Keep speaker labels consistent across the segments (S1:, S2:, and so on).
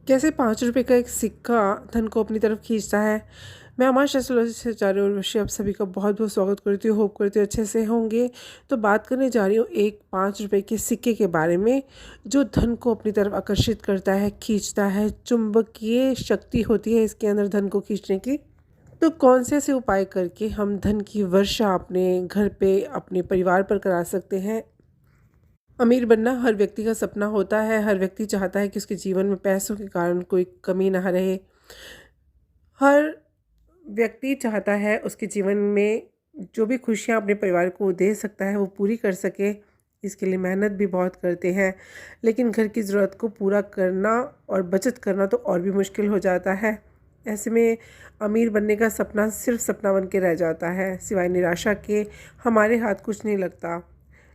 S1: कैसे 5 रुपये का एक सिक्का धन को अपनी तरफ खींचता है। मैं आशा एस्ट्रोलॉजी और विषय आप सभी का बहुत बहुत स्वागत करती हूँ। होप करती हूँ अच्छे से होंगे। तो बात करने जा रही हूँ एक 5 रुपये के सिक्के के बारे में, जो धन को अपनी तरफ आकर्षित करता है, खींचता है। चुंबकीय शक्ति होती है इसके अंदर धन को खींचने की। तो कौन से ऐसे उपाय करके हम धन की वर्षा अपने घर पे, अपने परिवार पर करा सकते हैं। अमीर बनना हर व्यक्ति का सपना होता है। हर व्यक्ति चाहता है कि उसके जीवन में पैसों के कारण कोई कमी ना रहे। हर व्यक्ति चाहता है उसके जीवन में जो भी खुशियाँ अपने परिवार को दे सकता है वो पूरी कर सके। इसके लिए मेहनत भी बहुत करते हैं, लेकिन घर की ज़रूरत को पूरा करना और बचत करना तो और भी मुश्किल हो जाता है। ऐसे में अमीर बनने का सपना सिर्फ सपना बन के रह जाता है। सिवाय निराशा के हमारे हाथ कुछ नहीं लगता।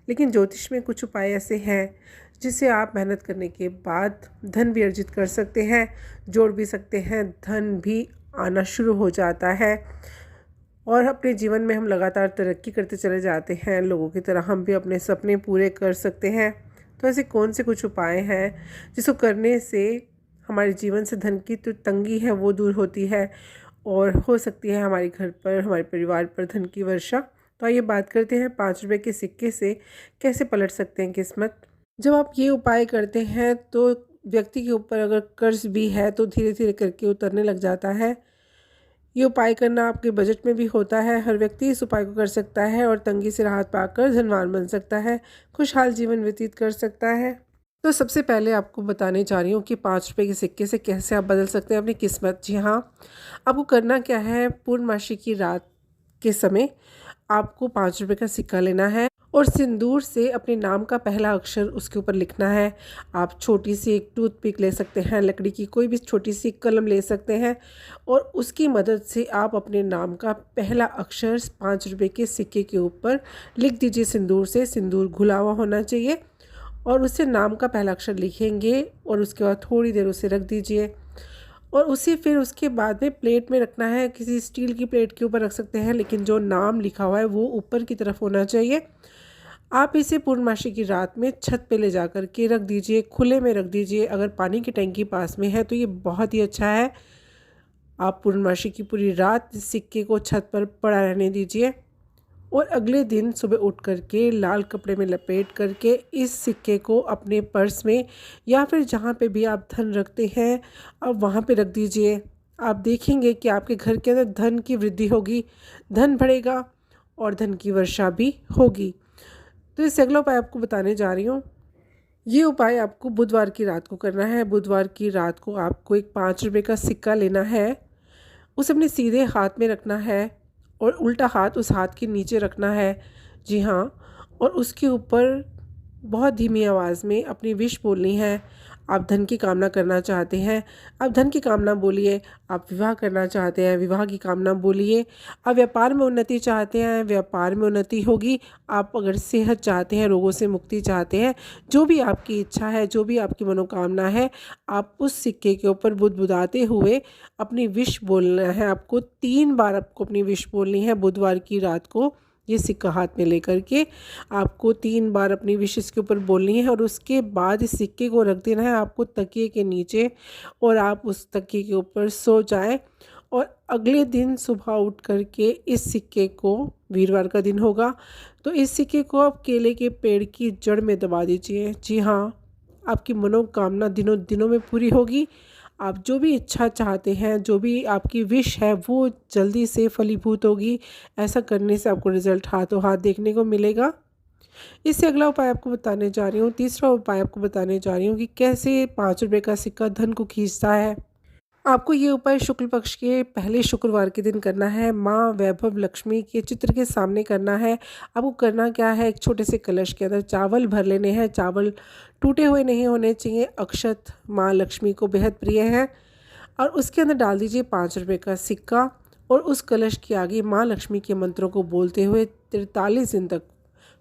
S1: लेकिन ज्योतिष में कुछ उपाय ऐसे हैं जिससे आप मेहनत करने के बाद धन भी अर्जित कर सकते हैं, जोड़ भी सकते हैं। धन भी आना शुरू हो जाता है और अपने जीवन में हम लगातार तरक्की करते चले जाते हैं। लोगों की तरह हम भी अपने सपने पूरे कर सकते हैं। तो ऐसे कौन से कुछ उपाय हैं जिसको करने से हमारे जीवन से धन की तो तंगी है वो दूर होती है और हो सकती है हमारे घर पर, हमारे परिवार पर धन की वर्षा। तो आइए बात करते हैं 5 रुपये के सिक्के से कैसे पलट सकते हैं किस्मत। जब आप ये उपाय करते हैं तो व्यक्ति के ऊपर अगर कर्ज भी है तो धीरे धीरे करके उतरने लग जाता है। ये उपाय करना आपके बजट में भी होता है। हर व्यक्ति इस उपाय को कर सकता है और तंगी से राहत पाकर धनवान बन सकता है, खुशहाल जीवन व्यतीत कर सकता है। तो सबसे पहले आपको बताने जा रही हूँ कि 5 रुपये के सिक्के से कैसे आप बदल सकते हैं अपनी किस्मत। जी हाँ, आपको करना क्या है, पूर्णमासी की रात के समय आपको 5 रुपये का सिक्का लेना है और सिंदूर से अपने नाम का पहला अक्षर उसके ऊपर लिखना है। आप छोटी सी एक टूथपिक ले सकते हैं, लकड़ी की कोई भी छोटी सी कलम ले सकते हैं और उसकी मदद से आप अपने नाम का पहला अक्षर 5 रुपये के सिक्के के ऊपर लिख दीजिए सिंदूर से। सिंदूर घुला हुआ होना चाहिए और उससे नाम का पहला अक्षर लिखेंगे और उसके बाद थोड़ी देर उसे रख दीजिए और उसे फिर उसके बाद में प्लेट में रखना है। किसी स्टील की प्लेट के ऊपर रख सकते हैं, लेकिन जो नाम लिखा हुआ है वो ऊपर की तरफ होना चाहिए। आप इसे पूर्णमासी की रात में छत पे ले जाकर के रख दीजिए, खुले में रख दीजिए। अगर पानी की टंकी पास में है तो ये बहुत ही अच्छा है। आप पूर्णमासी की पूरी रात इस सिक्के को छत पर पड़ा रहने दीजिए और अगले दिन सुबह उठ करके लाल कपड़े में लपेट करके इस सिक्के को अपने पर्स में या फिर जहाँ पे भी आप धन रखते हैं अब वहाँ पे रख दीजिए। आप देखेंगे कि आपके घर के अंदर धन की वृद्धि होगी, धन बढ़ेगा और धन की वर्षा भी होगी। तो इससे अगला उपाय आपको बताने जा रही हूँ। ये उपाय आपको बुधवार की रात को करना है। बुधवार की रात को आपको एक 5 रुपये का सिक्का लेना है, उसे अपने सीधे हाथ में रखना है और उल्टा हाथ उस हाथ के नीचे रखना है। जी हाँ, और उसके ऊपर बहुत धीमी आवाज़ में अपनी विश बोलनी है। आप धन की कामना करना चाहते हैं, आप धन की कामना बोलिए। आप विवाह करना चाहते हैं, विवाह की कामना बोलिए। आप व्यापार में उन्नति चाहते हैं, व्यापार में उन्नति होगी। आप अगर सेहत चाहते हैं, रोगों से मुक्ति चाहते हैं, जो भी आपकी इच्छा है, जो भी आपकी मनोकामना है, आप उस सिक्के के ऊपर बुदबुदाते हुए अपनी विश बोलना है। आपको 3 बार आपको अपनी विश बोलनी है। बुधवार की रात को ये सिक्का हाथ में लेकर के आपको 3 बार अपनी विश इसके ऊपर बोलनी है और उसके बाद इस सिक्के को रख देना है आपको तकिए के नीचे और आप उस तकिए के ऊपर सो जाएं। और अगले दिन सुबह उठ करके इस सिक्के को, वीरवार का दिन होगा, तो इस सिक्के को आप केले के पेड़ की जड़ में दबा दीजिए। जी हाँ, आपकी मनोकामना दिनों दिनों में पूरी होगी। आप जो भी इच्छा चाहते हैं, जो भी आपकी विश है वो जल्दी से फलीभूत होगी। ऐसा करने से आपको रिज़ल्ट हाथों हाथ देखने को मिलेगा। इससे अगला उपाय आपको बताने जा रही हूँ, तीसरा उपाय आपको बताने जा रही हूँ कि कैसे 5 रुपये का सिक्का धन को खींचता है। आपको ये उपाय शुक्ल पक्ष के पहले शुक्रवार के दिन करना है। माँ वैभव लक्ष्मी के चित्र के सामने करना है। आपको करना क्या है, एक छोटे से कलश के अंदर चावल भर लेने हैं। चावल टूटे हुए नहीं होने चाहिए। अक्षत माँ लक्ष्मी को बेहद प्रिय है और उसके अंदर डाल दीजिए 5 रुपये का सिक्का और उस कलश के आगे माँ लक्ष्मी के मंत्रों को बोलते हुए 43 दिन तक,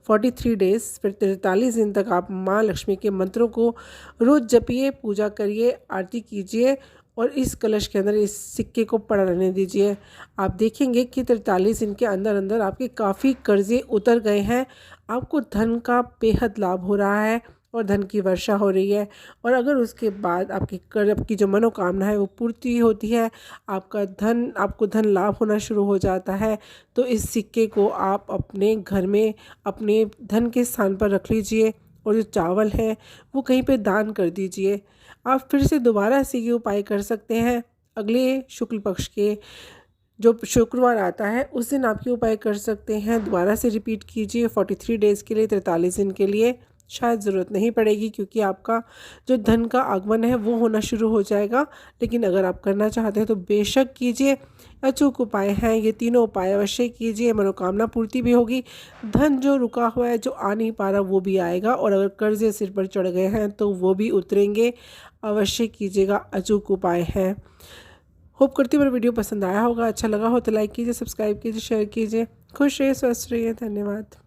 S1: 43 डेज़, फिर 43 दिन तक आप माँ लक्ष्मी के मंत्रों को रोज़ जपिए, पूजा करिए, आरती कीजिए और इस कलश के अंदर इस सिक्के को पड़ा रहने दीजिए। आप देखेंगे कि 43 दिन के अंदर अंदर आपके काफ़ी कर्जे उतर गए हैं। आपको धन का बेहद लाभ हो रहा है और धन की वर्षा हो रही है। और अगर उसके बाद आपकी जो मनोकामना है वो पूर्ति होती है, आपको धन लाभ होना शुरू हो जाता है, तो इस सिक्के को आप अपने घर में अपने धन के स्थान पर रख लीजिए और जो चावल है वो कहीं पे दान कर दीजिए। आप फिर से दोबारा से ये उपाय कर सकते हैं। अगले शुक्ल पक्ष के जो शुक्रवार आता है उस दिन आप ये उपाय कर सकते हैं। दोबारा से रिपीट कीजिए 43 डेज़ के लिए, 43 दिन के लिए। शायद ज़रूरत नहीं पड़ेगी क्योंकि आपका जो धन का आगमन है वो होना शुरू हो जाएगा, लेकिन अगर आप करना चाहते हैं तो बेशक कीजिए। अचूक उपाय हैं ये, तीनों उपाय अवश्य कीजिए, मनोकामना पूर्ति भी होगी, धन जो रुका हुआ है, जो आ नहीं पा रहा वो भी आएगा, और अगर कर्जे सिर पर चढ़ गए हैं तो वो भी उतरेंगे। अवश्य कीजिएगा, अचूक उपाय हैं। होप करती हूँ मेरा वीडियो पसंद आया होगा, अच्छा लगा हो तो लाइक कीजिए, सब्सक्राइब कीजिए, शेयर कीजिए। खुश रहिए, स्वस्थ रहिए, धन्यवाद।